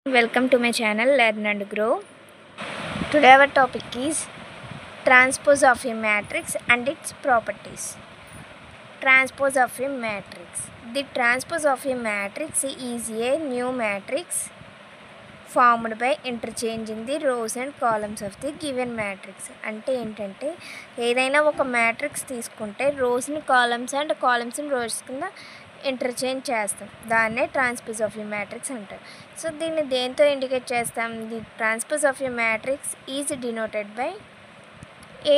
Welcome to my channel Learn and Grow. Today our topic is transpose of a matrix and its properties. Transpose of a matrix. The transpose of a matrix is a new matrix formed by interchanging the rows and columns of the given matrix. అంటే ఏంటంటే ఏదైనా ఒక matrix తీసుకుంటే రోస్ని columns and కాలమ్స్ని rows కింద interchange చేస్తాం, దాన్నే ట్రాన్స్పోజ్ ఆఫ్ ఏ మ్యాట్రిక్స్ అంటారు. సో దీన్ని దేంతో ఇండికేట్ చేస్తాం? The transpose of a matrix is denoted by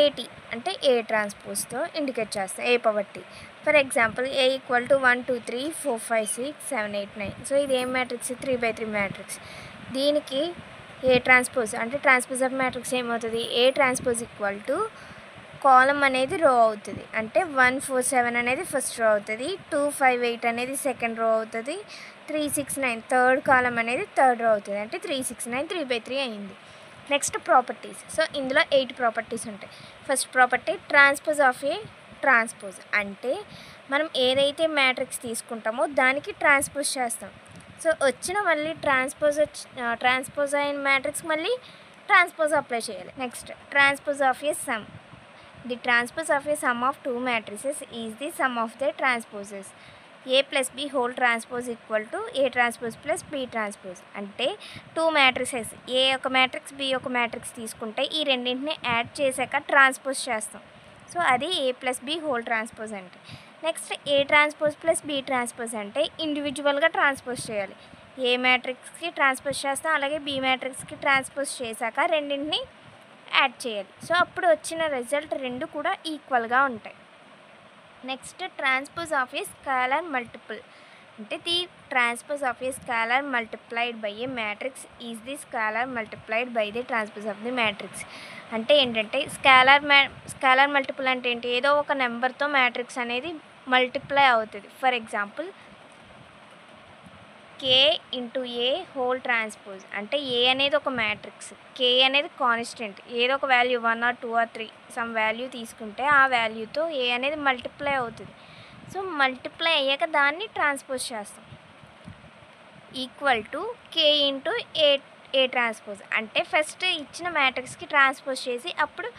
AT, అంటే ఏ ట్రాన్స్పోజ్తో ఇండికేట్ చేస్తాం, A power T. For example A equal to 1 2 3 4 5 6 7 8 9. So ఇది ఏం మ్యాట్రిక్స్? 3x3 matrix. దీనికి ఏ ట్రాన్స్పోజ్ అంటే ట్రాన్స్పోజ్ ఆఫ్ మ్యాట్రిక్స్ ఏమవుతుంది? ఏ ట్రాన్స్పోజ్ ఈక్వల్ టు కాలం అనేది రో అవుతుంది, అంటే 1 4 7 అనేది ఫస్ట్ రో అవుతుంది, 2 5 8 అనేది సెకండ్ రో అవుతుంది, 3 6 9 థర్డ్ కాలం అనేది థర్డ్ రో అవుతుంది, అంటే 3 6 9 3x3 అయింది. Next properties. సో ఇందులో 8 ప్రాపర్టీస్ ఉంటాయి. First property transpose of A transpose, అంటే మనం ఏదైతే మ్యాట్రిక్స్ తీసుకుంటామో దానికి ట్రాన్స్పోజ్ చేస్తాం. సో వచ్చిన మళ్ళీ ట్రాన్స్పోజ్ అయిన మ్యాట్రిక్స్ మళ్ళీ ట్రాన్స్పోజ్ అప్లై చేయాలి. Next transpose of a sum. The transpose of a sum of 2 matrices is the sum of the transposes. A plus B whole transpose equal to A transpose plus B transpose. అంటే 2 matrices ఏ ఒక matrix B ఒక matrix తీసుకుంటే ఈ రెండింటిని add చేశాక transpose చేస్తాం. So అది A plus B whole transpose అంటే. Next A transpose plus B transpose అంటే ఇండివిజువల్గా ట్రాన్స్పోజ్ చేయాలి. ఏ మ్యాట్రిక్స్కి ట్రాన్స్పోజ్ చేస్తాం, అలాగే బి మ్యాట్రిక్స్కి ట్రాన్స్పోజ్ చేశాక రెండింటిని యాడ్ చేయాలి. సో అప్పుడు వచ్చిన రిజల్ట్ రెండు కూడా ఈక్వల్గా ఉంటాయి. Next transpose of a scalar multiple, అంటే the transpose of a scalar multiplied by a matrix is the scalar multiplied by the transpose of the matrix. అంటే ఏంటంటే స్కాలర్ మల్టిపుల్ అంటే ఏంటి? ఏదో ఒక నెంబర్తో మ్యాట్రిక్స్ అనేది మల్టిప్లై అవుతుంది. For example K into A whole transpose, అంటే ఏ అనేది ఒక మ్యాట్రిక్స్, కే అనేది కాన్స్టెంట్, ఏదో ఒక value 1 or 2 or 3 some value తీసుకుంటే ఆ వాల్యూతో ఏ అనేది మల్టిప్లై అవుతుంది. సో మల్టిప్లై అయ్యాక దాన్ని ట్రాన్స్పోజ్ చేస్తాం. Equal to K into A transpose, అంటే ఫస్ట్ ఇచ్చిన మ్యాట్రిక్స్కి ట్రాన్స్పోజ్ చేసి అప్పుడు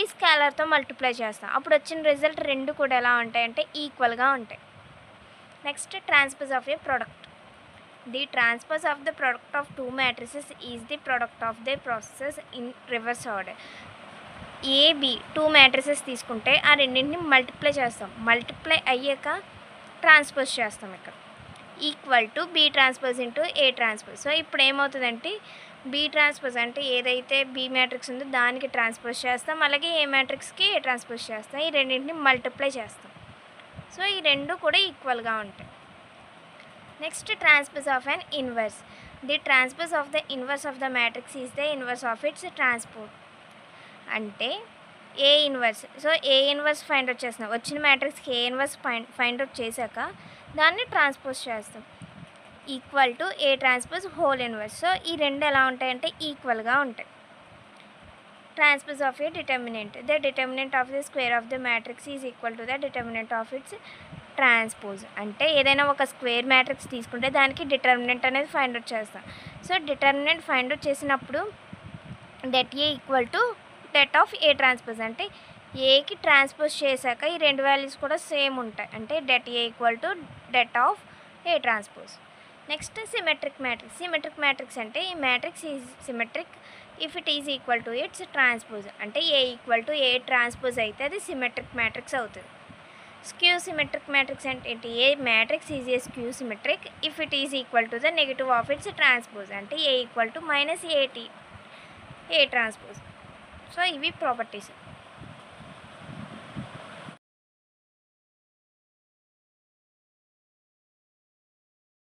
ఈ స్కాలర్తో మల్టిప్లై చేస్తాం. అప్పుడు వచ్చిన రిజల్ట్ రెండు కూడా ఎలా ఉంటాయంటే ఈక్వల్గా ఉంటాయి. Next transpose of a product. The transpose of the product of 2 matrices is the product of the processes in reverse order. AB 2 matrices తీసుకుంటే ఆ రెండింటిని మల్టిప్లై చేస్తాం, మల్టిప్లై అయ్యాక ట్రాన్స్పోజ్ చేస్తాం ఇక్కడ. Equal to be transpose into A transpose. So ఇప్పుడు ఏమవుతుందంటే B transpose అంటే ఏదైతే బి మ్యాట్రిక్స్ ఉందో దానికి ట్రాన్స్పోజ్ చేస్తాం, అలాగే ఏ మ్యాట్రిక్స్కి ఏ ట్రాన్స్పోజ్ చేస్తాం, ఈ రెండింటిని మల్టిప్లై చేస్తాం. సో ఈ రెండు కూడా ఈక్వల్గా ఉంటాయి. Next transpose of an inverse. The transpose of the inverse of the matrix is the inverse of its transpose. అంటే A inverse. So A inverse find out చేస్తున్నాం, వచ్చిన మ్యాట్రిక్స్కి ఏ ఇన్వర్స్ ఫైండ్ అవుట్ చేశాక దాన్ని ట్రాన్స్పోజ్ చేస్తాం. Equal to A transpose whole inverse. So ఈ రెండు ఎలా ఉంటాయంటే ఈక్వల్గా ఉంటాయి. Transpose of a determinant. The determinant of the square of the matrix is equal to the determinant of its transpose. అంటే ఏదైనా ఒక స్క్వేర్ మ్యాట్రిక్స్ తీసుకుంటే దానికి డిటర్మినెంట్ అనేది ఫైండ్ అవుట్ చేస్తాం. సో డిటర్మినెంట్ ఫైండ్ అవుట్ చేసినప్పుడు debt A equal to det of A transpose, అంటే ఏకి ట్రాన్స్పోజ్ చేశాక ఈ రెండు వాల్యూస్ కూడా సేమ్ ఉంటాయి, అంటే det A equal to det of A transpose. Next symmetric matrix. Symmetric matrix అంటే ఈ matrix is symmetric if it is equal to its transpose, అంటే A equal to A transpose అయితే అది సిమెట్రిక్ మ్యాట్రిక్స్ అవుతుంది. Skew symmetric matrix అంటే ఏంటి? A matrix is a skew symmetric if it is equal to the negative of its transpose, అంటే A equal to -AT A transpose. So ఇవి properties.